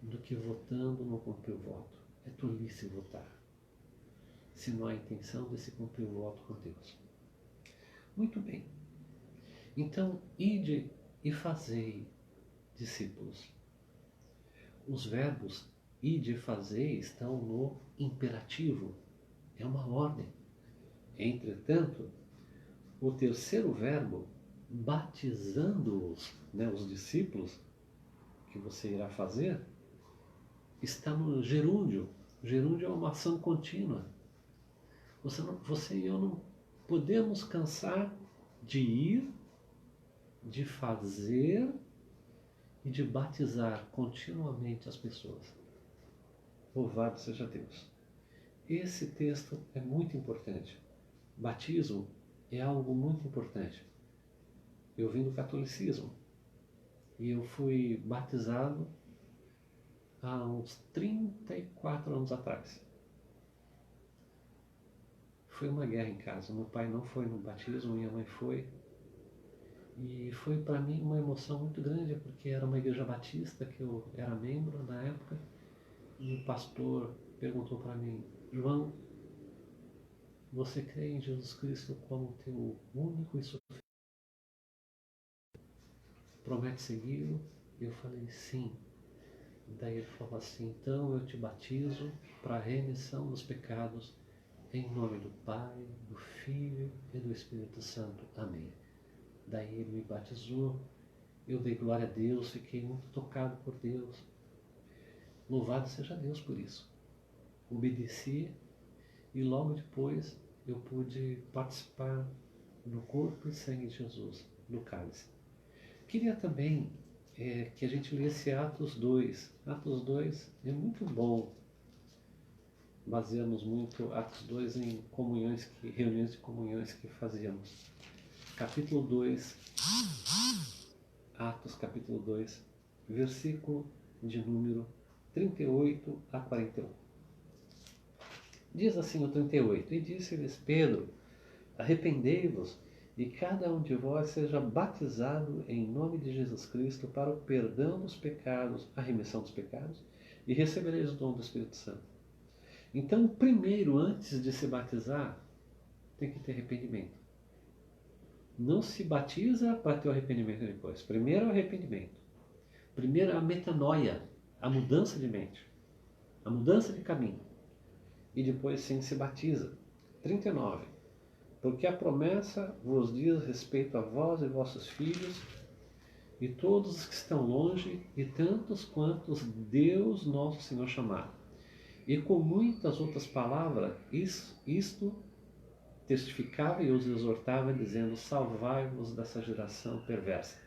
do que votando não cumprir o voto. É tolice votar, se não há intenção de se cumprir o voto com Deus. Muito bem. Então, ide e fazei discípulos. Os verbos ide e fazei estão no imperativo. É uma ordem. Entretanto, o terceiro verbo, batizando-os, os discípulos que você irá fazer, está no gerúndio. O gerúndio é uma ação contínua. Você e eu não podemos cansar de ir, de fazer e de batizar continuamente as pessoas. Louvado seja Deus. Esse texto é muito importante. Batismo é algo muito importante. Eu vim do catolicismo e eu fui batizado há uns 34 anos atrás. Foi uma guerra em casa. Meu pai não foi no batismo, minha mãe foi. E foi para mim uma emoção muito grande, porque era uma igreja batista que eu era membro na época. E o pastor perguntou para mim: João, você crê em Jesus Cristo como teu único e suficiente? Promete segui-lo? Eu falei sim. Daí ele falou assim: então eu te batizo para a remissão dos pecados, em nome do Pai, do Filho e do Espírito Santo. Amém. Daí ele me batizou, eu dei glória a Deus, fiquei muito tocado por Deus. Louvado seja Deus por isso. Obedeci e logo depois eu pude participar do corpo e sangue de Jesus, do cálice. Queria também que a gente lesse Atos 2. Atos 2 é muito bom. Baseamos muito Atos 2 em reuniões de comunhões que fazíamos. Capítulo 2, Atos capítulo 2, versículo de número 38 a 41. Diz assim o 38: E disse-lhes Pedro: arrependei-vos e cada um de vós seja batizado em nome de Jesus Cristo para o perdão dos pecados, a remissão dos pecados, e recebereis o dom do Espírito Santo. Então, primeiro, antes de se batizar, tem que ter arrependimento. Não se batiza para ter o arrependimento depois. Primeiro é o arrependimento. Primeiro é a metanoia, a mudança de mente, a mudança de caminho. E depois sim se batiza. 39. Porque a promessa vos diz respeito a vós e vossos filhos, e todos os que estão longe, e tantos quantos Deus nosso Senhor chamar. E com muitas outras palavras, isto testificava e os exortava, dizendo: salvai-vos dessa geração perversa.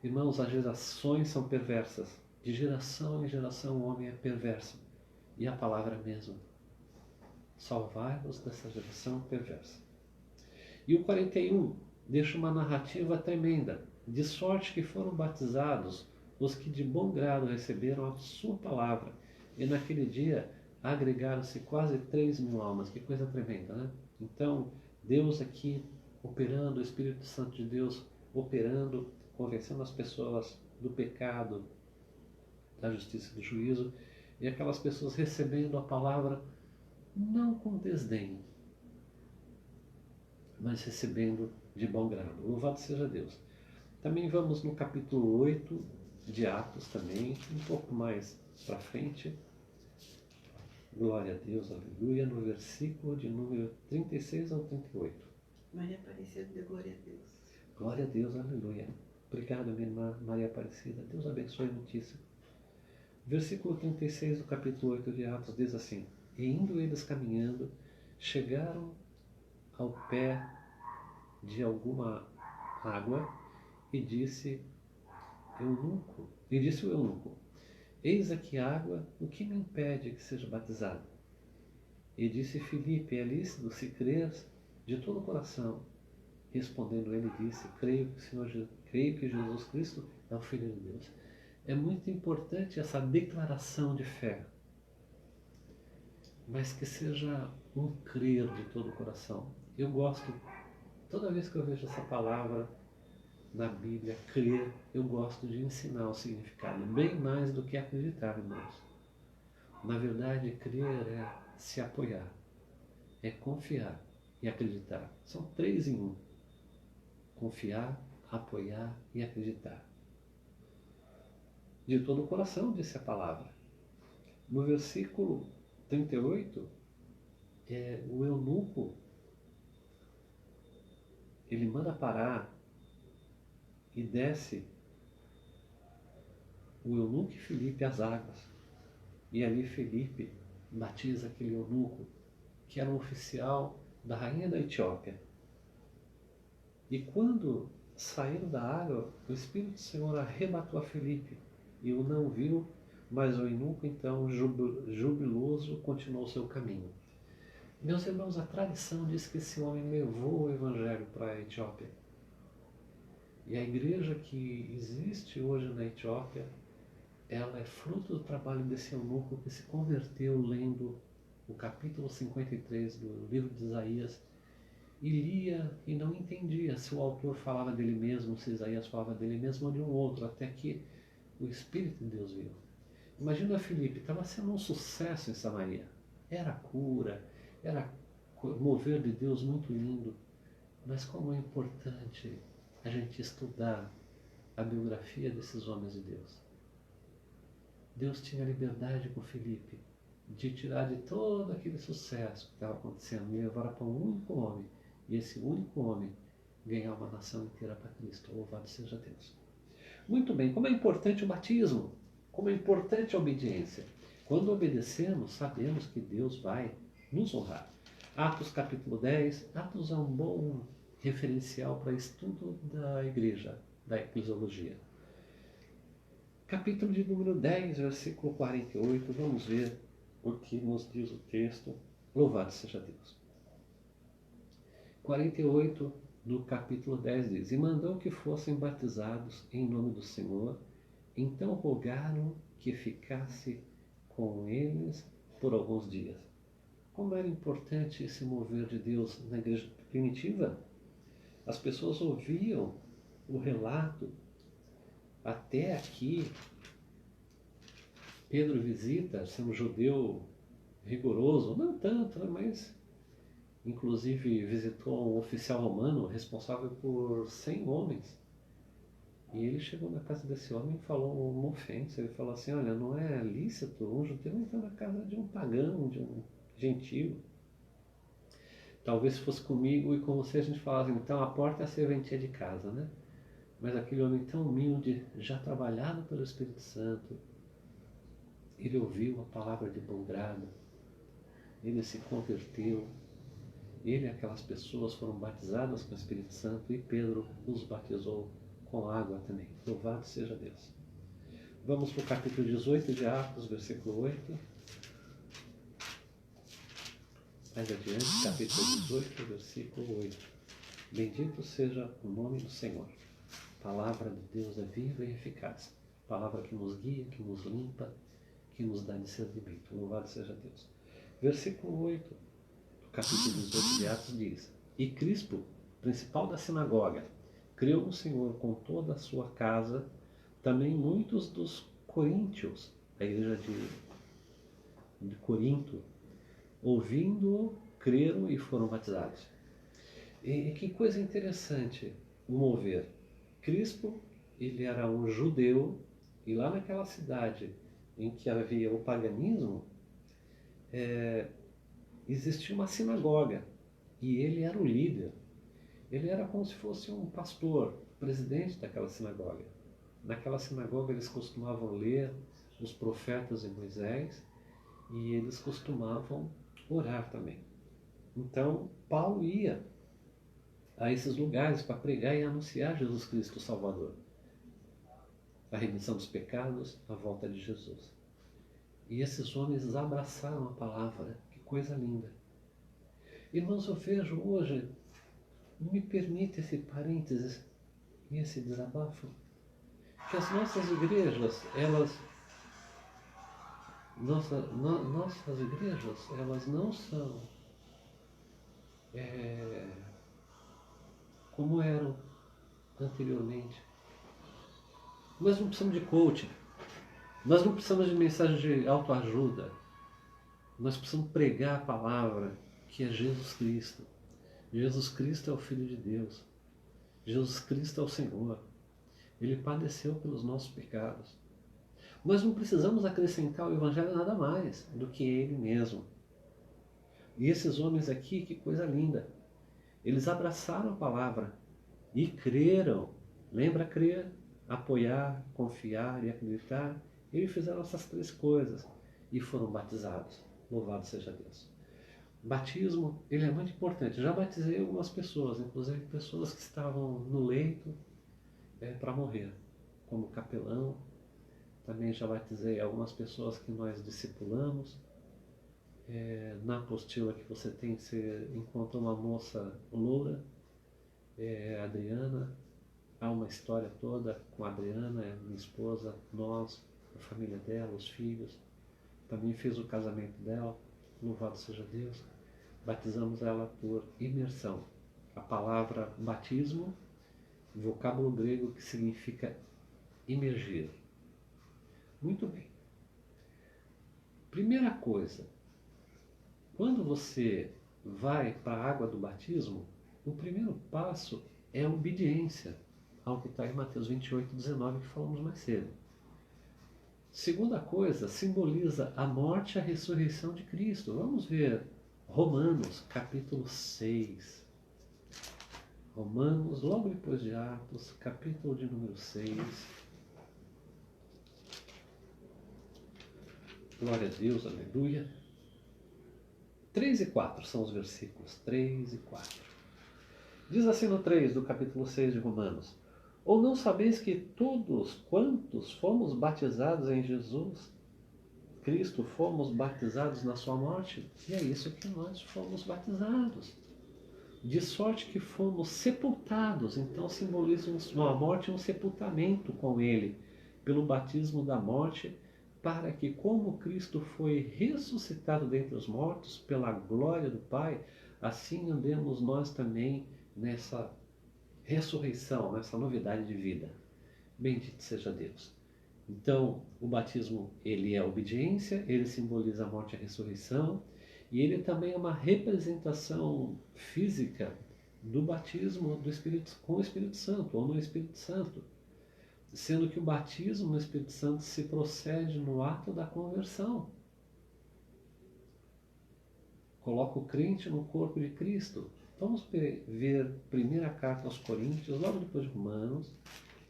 Irmãos, as gerações são perversas. De geração em geração o homem é perverso. E a palavra é a mesma. Salvai-vos dessa geração perversa. E o 41 deixa uma narrativa tremenda. De sorte que foram batizados os que de bom grado receberam a sua palavra. E naquele dia agregaram-se quase 3.000 almas. Que coisa tremenda, né? Então, Deus aqui operando, o Espírito Santo de Deus operando, convencendo as pessoas do pecado, da justiça e do juízo, e aquelas pessoas recebendo a palavra não com desdém, mas recebendo de bom grado. Louvado seja Deus. Também vamos no capítulo 8 de Atos também, um pouco mais para frente. Glória a Deus, aleluia, no versículo de número 36 ao 38. Maria Aparecida, dê glória a Deus. Glória a Deus, aleluia. Obrigado, minha irmã Maria Aparecida. Deus abençoe muitíssimo. Versículo 36 do capítulo 8 de Atos diz assim: E indo eles caminhando, chegaram ao pé de alguma água, e disse o eunuco: Eis aqui água, o que me impede que seja batizado? E disse Filipe: é lícito se creres de todo o coração. Respondendo ele, disse: creio que Jesus Cristo é o Filho de Deus. É muito importante essa declaração de fé, mas que seja um crer de todo o coração. Eu gosto, toda vez que eu vejo essa palavra na Bíblia, crer, eu gosto de ensinar o significado, bem mais do que acreditar, irmãos. Na verdade, crer é se apoiar, é confiar e acreditar. São 3 em 1. Confiar, apoiar e acreditar. De todo o coração, disse a palavra. No versículo 38, o eunuco, ele manda parar e desce o eunuco e Filipe às águas. E ali Filipe batiza aquele eunuco, que era um oficial da rainha da Etiópia. E quando saíram da água, o Espírito do Senhor arrebatou a Filipe e o não viu, mas o eunuco então, jubiloso, continuou o seu caminho. Meus irmãos, a tradição diz que esse homem levou o evangelho para a Etiópia. E a igreja que existe hoje na Etiópia, ela é fruto do trabalho desse eunuco que se converteu lendo o capítulo 53 do livro de Isaías e lia e não entendia se o autor falava dele mesmo, se Isaías falava dele mesmo ou de um outro, até que o Espírito de Deus veio. Imagina Filipe, estava sendo um sucesso em Samaria. Era cura, era mover de Deus muito lindo, mas como é importante a gente estudar a biografia desses homens de Deus. Deus tinha liberdade com Filipe de tirar de todo aquele sucesso que estava acontecendo e levar para um único homem, e esse único homem ganhar uma nação inteira para Cristo. Louvado seja Deus. Muito bem, como é importante o batismo, como é importante a obediência. Quando obedecemos, sabemos que Deus vai nos honrar. Atos capítulo 10, Atos é um bom referencial para estudo da igreja, da eclesiologia. Capítulo de número 10, versículo 48, vamos ver o que nos diz o texto. Louvado seja Deus. 48 do capítulo 10 diz: E mandou que fossem batizados em nome do Senhor, então rogaram que ficasse com eles por alguns dias. Como era importante esse mover de Deus na igreja primitiva? As pessoas ouviam o relato. Até aqui, Pedro visita, sendo judeu rigoroso, não tanto, mas inclusive visitou um oficial romano responsável por 100 homens. E ele chegou na casa desse homem e falou uma ofensa. Ele falou assim: olha, não é lícito um judeu entrar na casa de um pagão, de um gentio. Talvez se fosse comigo e com você a gente falasse, então a porta é a serventia de casa, né? Mas aquele homem tão humilde, já trabalhado pelo Espírito Santo, ele ouviu a palavra de bom grado, ele se converteu, ele e aquelas pessoas foram batizadas com o Espírito Santo e Pedro os batizou com água também. Louvado seja Deus. Vamos para o capítulo 18 de Atos, versículo 8. Mais adiante, capítulo 18, versículo 8. Bendito seja o nome do Senhor. A palavra de Deus é viva e eficaz. Palavra que nos guia, que nos limpa, que nos dá discernimento. Louvado seja Deus. Versículo 8 do capítulo 18 de Atos diz: E Crispo, principal da sinagoga, creu no Senhor com toda a sua casa, também muitos dos coríntios, a igreja de Corinto, ouvindo-o, creram e foram batizados. E que coisa interessante o mover. Crispo, ele era um judeu, e lá naquela cidade em que havia o paganismo, existia uma sinagoga, e ele era o líder. Ele era como se fosse um pastor, presidente daquela sinagoga. Naquela sinagoga eles costumavam ler os profetas e Moisés, e eles costumavam orar também. Então, Paulo ia a esses lugares para pregar e anunciar Jesus Cristo, o Salvador, a remissão dos pecados, a volta de Jesus. E esses homens abraçaram a palavra. Que coisa linda. Irmãos, eu vejo hoje, me permite esse parênteses e esse desabafo, que as nossas igrejas, nossas igrejas, elas não são como eram anteriormente. Nós não precisamos de coaching. Nós não precisamos de mensagem de autoajuda. Nós precisamos pregar a palavra que é Jesus Cristo. Jesus Cristo é o Filho de Deus. Jesus Cristo é o Senhor. Ele padeceu pelos nossos pecados. Nós não precisamos acrescentar ao Evangelho nada mais do que Ele mesmo. E esses homens aqui, que coisa linda. Eles abraçaram a palavra e creram. Lembra crer, apoiar, confiar e acreditar? Eles fizeram essas três coisas e foram batizados. Louvado seja Deus. Batismo, ele é muito importante. Já batizei algumas pessoas, inclusive pessoas que estavam no leito para morrer, como capelão. Também já batizei algumas pessoas que nós discipulamos. Na apostila que você tem, você encontra uma moça loura, Adriana. Há uma história toda com a Adriana, minha esposa, nós, a família dela, os filhos. Também fiz o casamento dela, louvado seja Deus. Batizamos ela por imersão. A palavra batismo, vocábulo grego que significa imergir. Muito bem. Primeira coisa, quando você vai para a água do batismo, o primeiro passo é a obediência ao que está em Mateus 28, 19, que falamos mais cedo. Segunda coisa, simboliza a morte e a ressurreição de Cristo. Vamos ver Romanos, capítulo 6. Romanos, logo depois de Atos, capítulo de número 6. Glória a Deus, aleluia. 3 e 4 são os versículos, 3 e 4. Diz assim no 3 do capítulo 6 de Romanos: ou não sabeis que todos quantos fomos batizados em Jesus Cristo, fomos batizados na sua morte? E é isso que nós fomos batizados. De sorte que fomos sepultados. Então simboliza uma morte e um sepultamento com Ele, pelo batismo da morte, para que, como Cristo foi ressuscitado dentre os mortos, pela glória do Pai, assim andemos nós também nessa ressurreição, nessa novidade de vida. Bendito seja Deus. Então, o batismo, ele é obediência, ele simboliza a morte e a ressurreição, e ele também é uma representação física do batismo do Espírito, com o Espírito Santo, ou no Espírito Santo, sendo que o batismo no Espírito Santo se procede no ato da conversão. Coloca o crente no corpo de Cristo. Vamos ver primeira carta aos Coríntios, logo depois de Romanos,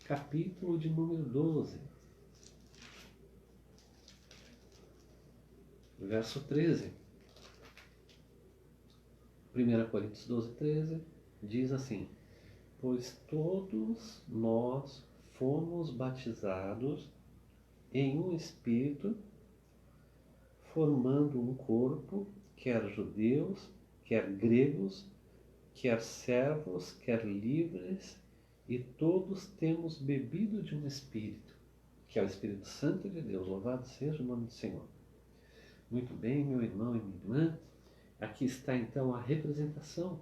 capítulo de número 12. Verso 13. 1 Coríntios 12, 13, diz assim: pois todos nós fomos batizados em um Espírito, formando um corpo, quer judeus, quer gregos, quer servos, quer livres, e todos temos bebido de um Espírito, que é o Espírito Santo de Deus. Louvado seja o nome do Senhor. Muito bem, meu irmão e minha irmã, aqui está então a representação.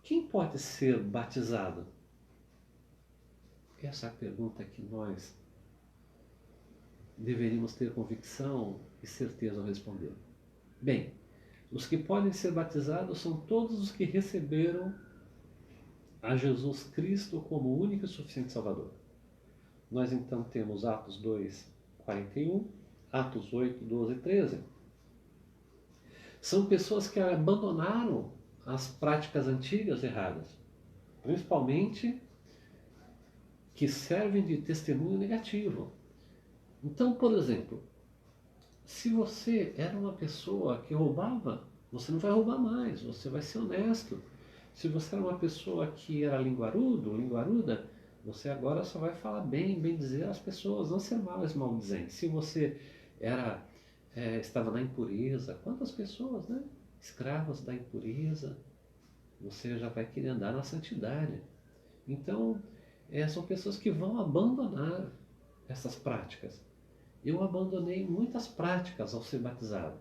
Quem pode ser batizado? Essa é a pergunta que nós deveríamos ter convicção e certeza ao responder. Bem, os que podem ser batizados são todos os que receberam a Jesus Cristo como único e suficiente Salvador. Nós então temos Atos 2, 41, Atos 8, 12 e 13. São pessoas que abandonaram as práticas antigas erradas, principalmente que servem de testemunho negativo. Então, por exemplo, se você era uma pessoa que roubava, você não vai roubar mais, você vai ser honesto. Se você era uma pessoa que era linguaruda, você agora só vai falar bem dizer às pessoas, não ser maldizente. Se você estava na impureza, quantas pessoas, né? Escravas da impureza, você já vai querer andar na santidade. Então, são pessoas que vão abandonar essas práticas. Eu abandonei muitas práticas ao ser batizado.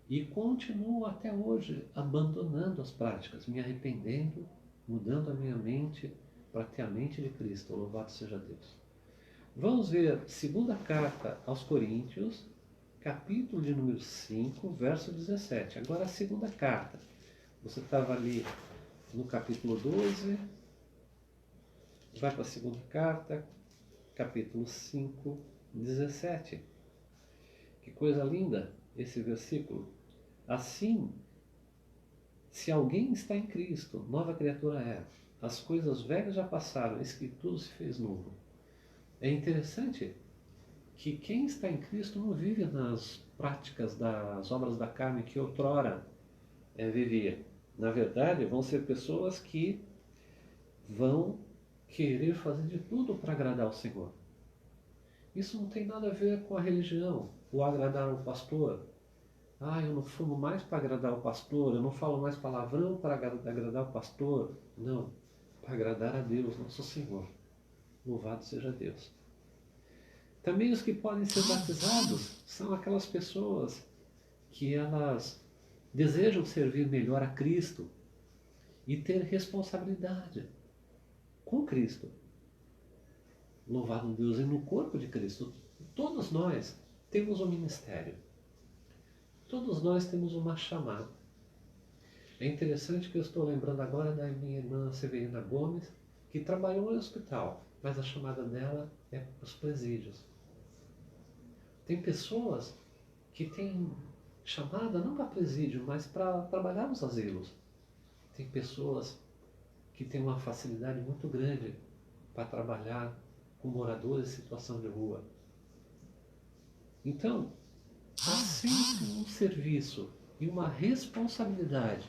E continuo até hoje abandonando as práticas, me arrependendo, mudando a minha mente para ter a mente de Cristo. Louvado seja Deus. Vamos ver segunda carta aos Coríntios, capítulo de número 5, verso 17. Agora a segunda carta. Você estava ali no capítulo 12, vai para a segunda carta, capítulo 5, 17. Que coisa linda esse versículo. Assim, se alguém está em Cristo, nova criatura é. As coisas velhas já passaram, eis que tudo se fez novo. É interessante que quem está em Cristo não vive nas práticas das obras da carne que outrora vivia. Na verdade, vão ser pessoas que vão querer fazer de tudo para agradar o Senhor. Isso não tem nada a ver com a religião, ou agradar o pastor. Eu não fumo mais para agradar o pastor, eu não falo mais palavrão para agradar o pastor. Não, para agradar a Deus, nosso Senhor. Louvado seja Deus. Também os que podem ser batizados são aquelas pessoas que elas desejam servir melhor a Cristo e ter responsabilidade com Cristo. Louvado Deus, e no corpo de Cristo, todos nós temos um ministério. Todos nós temos uma chamada. É interessante que eu estou lembrando agora da minha irmã Severina Gomes, que trabalhou no hospital, mas a chamada dela é para os presídios. Tem pessoas que têm chamada não para presídio, mas para trabalhar nos asilos. Tem pessoas que têm uma facilidade muito grande para trabalhar com moradores em situação de rua. Então, há sempre um serviço e uma responsabilidade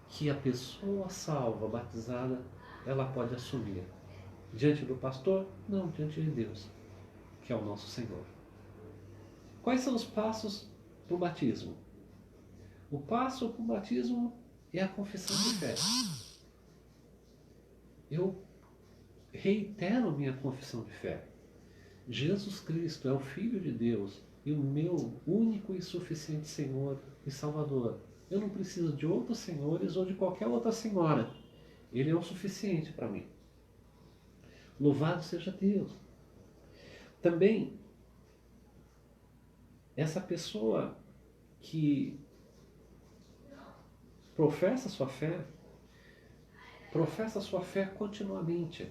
que a pessoa salva, batizada, ela pode assumir. Diante do pastor? Não, diante de Deus, que é o nosso Senhor. Quais são os passos para o batismo? O passo para o batismo é a confissão de fé. Eu reitero minha confissão de fé. Jesus Cristo é o Filho de Deus e o meu único e suficiente Senhor e Salvador. Eu não preciso de outros senhores ou de qualquer outra senhora. Ele é o suficiente para mim. Louvado seja Deus. Também, essa pessoa que professa sua fé continuamente.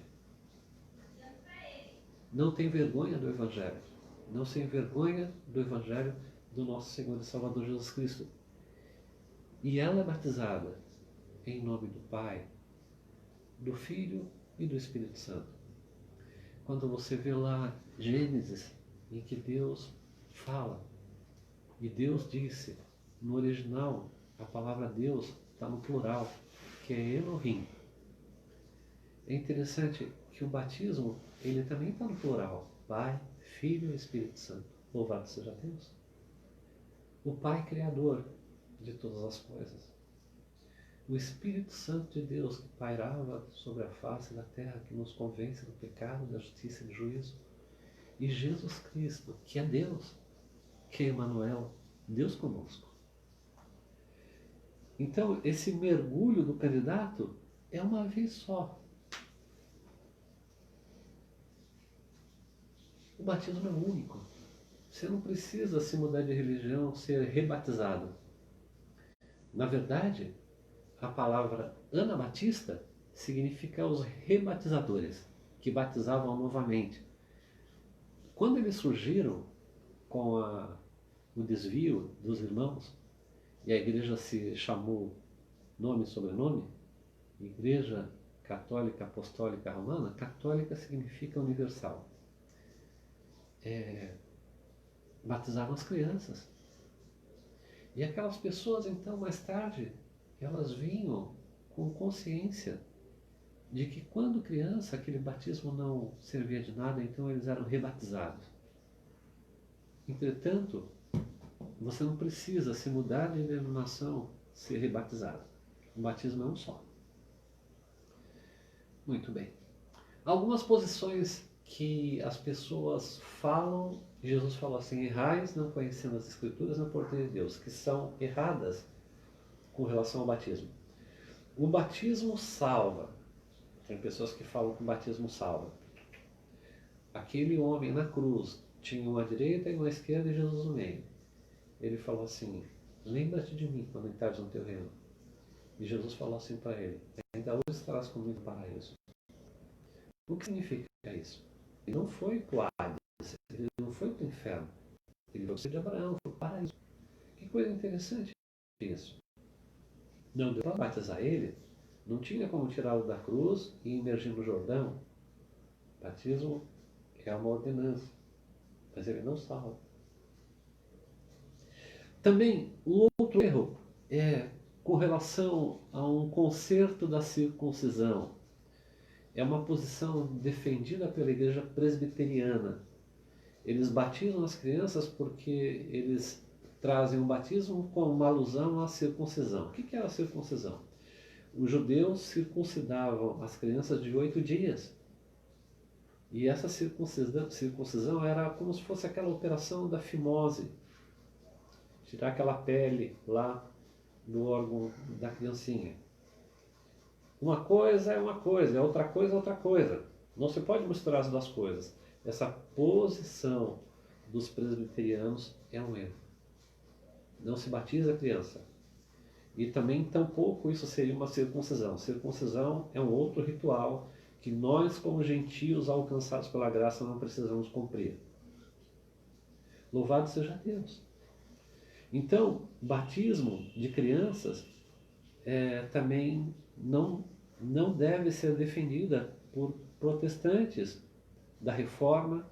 Não tem vergonha do Evangelho. Não se envergonha do Evangelho do nosso Senhor e Salvador Jesus Cristo. E ela é batizada em nome do Pai, do Filho e do Espírito Santo. Quando você vê lá Gênesis, em que Deus fala, e Deus disse, no original, a palavra Deus está no plural, que é Elohim. É interessante que o batismo, ele também está no plural, Pai, Filho e Espírito Santo. Louvado seja Deus. O Pai Criador de todas as coisas. O Espírito Santo de Deus que pairava sobre a face da terra, que nos convence do pecado, da justiça e do juízo. E Jesus Cristo, que é Deus, que é Emmanuel, Deus conosco. Então, esse mergulho do candidato é uma vez só. O batismo é único. Você não precisa se mudar de religião, ser rebatizado. Na verdade, a palavra anabatista significa os rebatizadores, que batizavam novamente. Quando eles surgiram com o desvio dos irmãos, e a igreja se chamou nome e sobrenome, Igreja Católica Apostólica Romana, católica significa universal. Batizavam as crianças. E aquelas pessoas, então, mais tarde, elas vinham com consciência de que quando criança aquele batismo não servia de nada, então eles eram rebatizados. Entretanto, você não precisa se mudar de denominação, ser rebatizado. O batismo é um só. Muito bem. Algumas posições que as pessoas falam E Jesus falou assim: errais não conhecendo as Escrituras na porta de Deus, que são erradas com relação ao batismo. O batismo salva. Tem pessoas que falam que o batismo salva. Aquele homem na cruz tinha uma direita e uma esquerda e Jesus no meio. Ele falou assim: lembra-te de mim quando entrares no teu reino. E Jesus falou assim para ele: ainda hoje estarás comigo no paraíso. O que significa isso? Ele não foi para o Hades, ele não foi para o inferno. Ele foi de Abraão, foi para o paraíso. Que coisa interessante isso. Não deu para batizar ele, não tinha como tirá-lo da cruz e imergir no Jordão. O batismo é uma ordenança, mas ele não salva. Também, o outro erro é com relação a um conserto da circuncisão. É uma posição defendida pela igreja presbiteriana. Eles batizam as crianças porque eles trazem o batismo como uma alusão à circuncisão. O que era a circuncisão? Os judeus circuncidavam as crianças de 8 dias. E essa circuncisão era como se fosse aquela operação da fimose. Tirar aquela pele lá do órgão da criancinha. Uma coisa é uma coisa, outra coisa é outra coisa. Não se pode misturar as duas coisas. Essa posição dos presbiterianos é um erro. Não se batiza a criança. E também, tampouco, isso seria uma circuncisão. Circuncisão é um outro ritual que nós, como gentios alcançados pela graça, não precisamos cumprir. Louvado seja Deus. Então, batismo de crianças também não deve ser defendida por protestantes da Reforma